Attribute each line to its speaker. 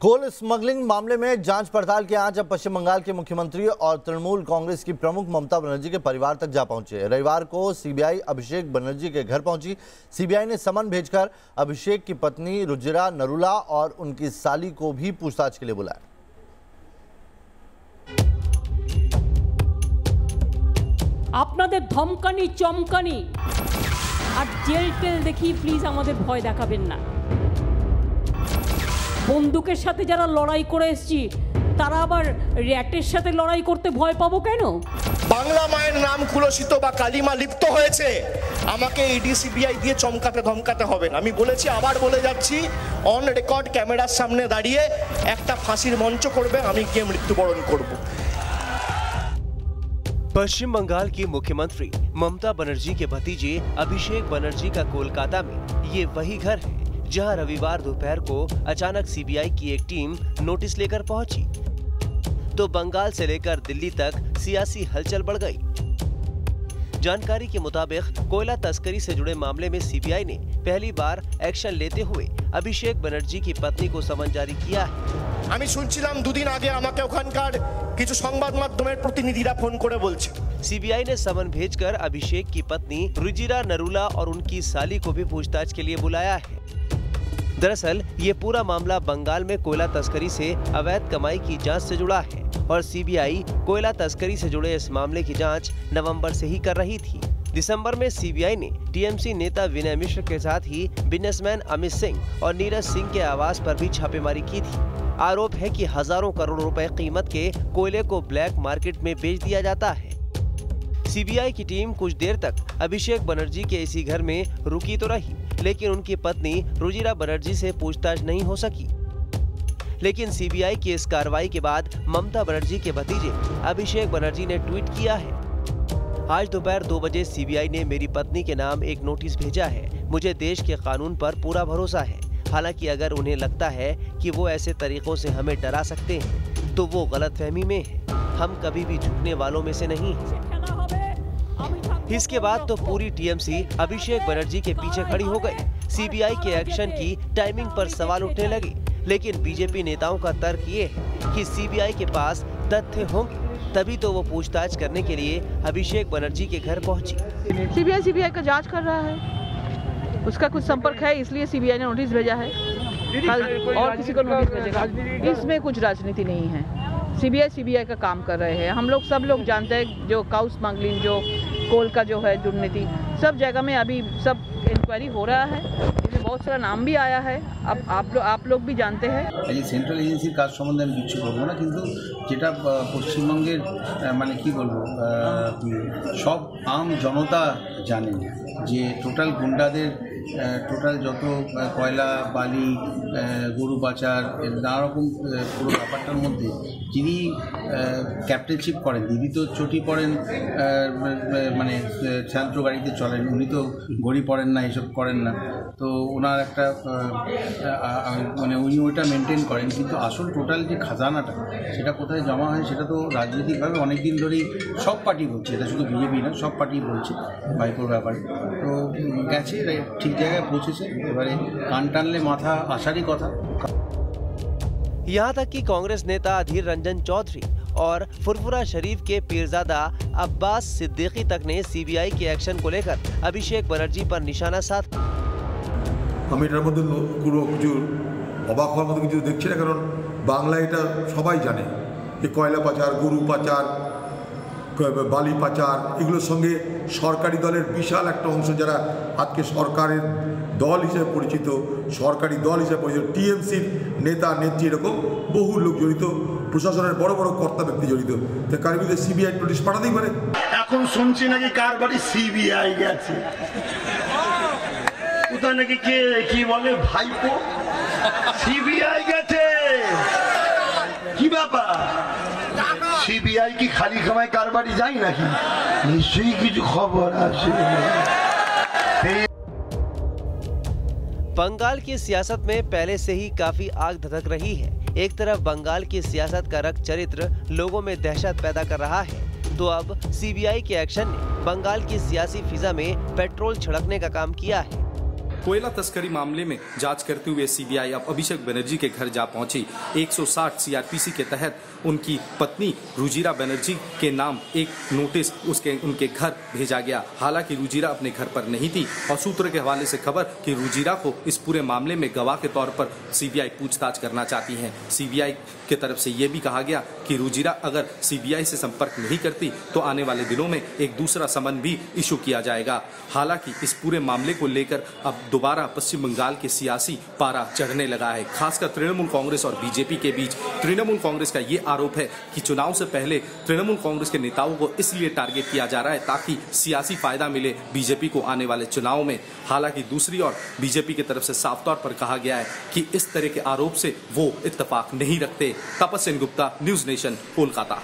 Speaker 1: कोल smuggling मामले में जांच पड़ताल की आंच अब पश्चिम बंगाल के मुख्यमंत्री और तृणमूल कांग्रेस की प्रमुख ममता बनर्जी के परिवार तक जा पहुंचे। रविवार को सीबीआई अभिषेक बनर्जी के घर पहुंची। सीबीआई ने समन भेजकर अभिषेक की पत्नी रुजिरा नरूला और उनकी साली को भी पूछताछ के लिए बुलाया।
Speaker 2: আপনাদের ধমকানি চমকানি আর জেল টেল দেখি প্লিজ আমাদের ভয় দেখাবেন না। বন্দুকের সাথে যারা লড়াই করে এসেছি তারা আবার র্যাটের সাথে লড়াই করতে ভয় পাবো কেন?
Speaker 3: বাংলা মায়ের নাম কুলসিত বা কালিমা লিপ্ত হয়েছে, আমাকে ইডি সিবিআই দিয়ে চমকাতে ধমকাতে হবে না। আমি বলেছি, আবার বলে যাচ্ছি, অন রেকর্ড ক্যামেরার সামনে দাঁড়িয়ে একটা ফাঁসির মঞ্চ করবে, আমি গিয়ে মৃত্যুবরণ করব।
Speaker 4: पश्चिम बंगाल की मुख्यमंत्री ममता बनर्जी के भतीजे अभिषेक बनर्जी का कोलकाता में ये वही घर है जहां रविवार दोपहर को अचानक सीबीआई की एक टीम नोटिस लेकर पहुंची तो बंगाल से लेकर दिल्ली तक सियासी हलचल बढ़ गई। जानकारी के मुताबिक कोयला तस्करी से जुड़े मामले में सीबीआई ने पहली बार एक्शन लेते हुए अभिषेक बनर्जी की पत्नी को समन जारी किया है।
Speaker 3: আমি শুনছিলাম দুদিন আগে আমাকে ওখানকার কিছু সংবাদ মাধ্যমের প্রতিনিধিরা ফোন করে বলছে।
Speaker 4: सीबीआई ने समन भेजकर अभिषेक की पत्नी रुजिरा नरूला और उनकी साली को भी पूछताछ के लिए बुलाया है। दरअसल ये पूरा मामला बंगाल में कोयला तस्करी से अवैध कमाई की जांच से जुड़ा है और सीबीआई कोयला तस्करी से जुड़े इस मामले की जांच नवंबर से ही कर रही थी। दिसंबर में सीबीआई ने टीएमसी नेता विनय मिश्र के साथ ही बिजनेसमैन अमित सिंह और नीरज सिंह के आवास पर भी छापेमारी की थी। आरोप है कि हजारों करोड़ रुपए कीमत के कोयले को ब्लैक मार्केट में बेच दिया जाता है। सीबीआई की टीम कुछ देर तक अभिषेक बनर्जी के इसी घर में रुकी तो रही, लेकिन उनकी पत्नी रुजिरा बनर्जी से पूछताछ नहीं हो सकी। लेकिन सीबीआई की इस कार्रवाई के बाद ममता बनर्जी के भतीजे अभिषेक बनर्जी ने ट्वीट किया है, आज दोपहर 2 बजे सीबीआई ने मेरी पत्नी के नाम एक नोटिस भेजा है। मुझे देश के कानून पर पूरा भरोसा है। हालांकि अगर उन्हें लगता है कि वो ऐसे तरीकों से हमें डरा सकते हैं तो वो गलतफहमी में है। हम कभी भी झुकने वालों में से नहीं हैं। इसके बाद तो पूरी टीएमसी अभिषेक बनर्जी के पीछे खड़ी हो गई। सीबीआई के एक्शन की टाइमिंग पर सवाल उठने लगे, लेकिन बीजेपी नेताओं का तर्क ये है कि सीबीआई के पास तथ्य होंगे तभी तो वो पूछताछ करने के लिए अभिषेक बनर्जी के घर पहुंची।
Speaker 5: सीबीआई का जांच कर रहा है, उसका कुछ संपर्क है, इसलिए सीबीआई ने नोटिस भेजा है। कल और किसी को नोटिस भेजेगा, इसमें कुछ राजनीति नहीं है। सीबीआई का काम कर रहे हैं। हम लोग सब लोग जानते हैं, जो काउ स्मगलिंग, जो कोल का जो है दुर्नीति, सब जगह में अभी सब इंक्वायरी हो रहा है। इसमें बहुत सारा नाम भी आया है। अब आप लोग भी जानते हैं।
Speaker 6: सेंट्रल एजेंसिर काज सम्बन्धे আমি কিছু বলবো না, কিন্তু যেটা পশ্চিমবঙ্গের মানে কি বলবো সব আম জনতা জানেন যে টোটাল গুন্ডাদের টোটাল যত কয়লা বালি গরু পাচার নানা রকম পুরো ব্যাপারটার মধ্যে যিনি ক্যাপ্টেনশিপ করেন, দিদি তো চটি পড়েন, মানে ছাত্র গাড়িতে চলেন, উনি তো ঘড়ি পড়েন না, এসব করেন না। তো ওনার একটা মানে উনি ওইটা মেনটেন করেন, কিন্তু আসল টোটাল যে খাজানাটা সেটা কোথায় জমা হয় সেটা তো রাজনৈতিকভাবে অনেক দিন ধরেই সব পার্টি বলছে, এটা শুধু বিজেপি না, সব পার্টি বলছে বাইকোর ব্যাপারে। তো গেছে, ঠিক জায়গায় পৌঁছেছে, এবারে কান টানলে माथा आशारी कथा।
Speaker 4: यहाँ तक कि कांग्रेस नेता अधीर रंजन चौधरी और फुरफुरा शरीफ के पीरजादा अब्बास सिद्दीकी तक ने सीबीआई के एक्शन को लेकर अभिषेक बनर्जी पर निशाना साधा।
Speaker 7: আমি এটার মধ্যে পুরো কিছু অবাক হওয়ার মতো কিছু দেখছি না, কারণ বাংলায় এটা সবাই জানে যে কয়লা পাচার, গরু পাচার, বালি পাচার, এগুলোর সঙ্গে সরকারি দলের বিশাল একটা অংশ যারা আজকে সরকারের দল হিসেবে পরিচিত, সরকারি দল হিসেবে পরিচিত, টিএমসির নেতা নেত্রী, এরকম বহু লোক জড়িত, প্রশাসনের বড় বড় কর্তা ব্যক্তি জড়িত। তো কার বিরুদ্ধে সিবিআই নোটিশ পাঠাতেই পারে।
Speaker 8: এখন শুনছি নাকি কার বাড়ি সিবিআই গেছে, কোথায় নাকি কে কি বলে ভাইপো সিবিআই গেছে। কি ব্যাপার, सीबीआई की खाली कमाई कारबारी जाए ना कि निश्चय की जो खबर है।
Speaker 4: बंगाल की सियासत में पहले से ही काफी आग धधक रही है। एक तरफ बंगाल की सियासत का रक्त चरित्र लोगों में दहशत पैदा कर रहा है, तो अब सीबीआई के एक्शन ने बंगाल की सियासी फिजा में पेट्रोल छिड़कने का काम किया है।
Speaker 9: कोयला तस्करी मामले में जांच करते हुए सीबीआई अब अभिषेक बनर्जी के घर जा पहुंची। 160 सीआरपीसी के तहत उनकी पत्नी रुजिरा बनर्जी के नाम एक नोटिस उनके घर भेजा गया। हालांकि रुजिरा अपने घर पर नहीं थी और सूत्र के हवाले से खबर कि रुजिरा को इस पूरे मामले में गवाह के तौर पर सीबीआई पूछताछ करना चाहती है। सीबीआई की तरफ से यह भी कहा गया कि रुजिरा अगर सीबीआई से संपर्क नहीं करती तो आने वाले दिनों में एक दूसरा समन भी इशू किया जाएगा। हालांकि इस पूरे मामले को लेकर अब दोबारा पश्चिम बंगाल के सियासी पारा चढ़ने लगा है, खासकर तृणमूल कांग्रेस और बीजेपी के बीच। तृणमूल कांग्रेस का ये आरोप है कि चुनाव से पहले तृणमूल कांग्रेस के नेताओं को इसलिए टारगेट किया जा रहा है ताकि सियासी फायदा मिले बीजेपी को आने वाले चुनाव में। हालांकि दूसरी ओर बीजेपी की तरफ से साफ तौर पर कहा गया है कि इस तरह के आरोप से वो इत्तेफाक नहीं रखते। तपस्या गुप्ता, न्यूज नेशन, कोलकाता।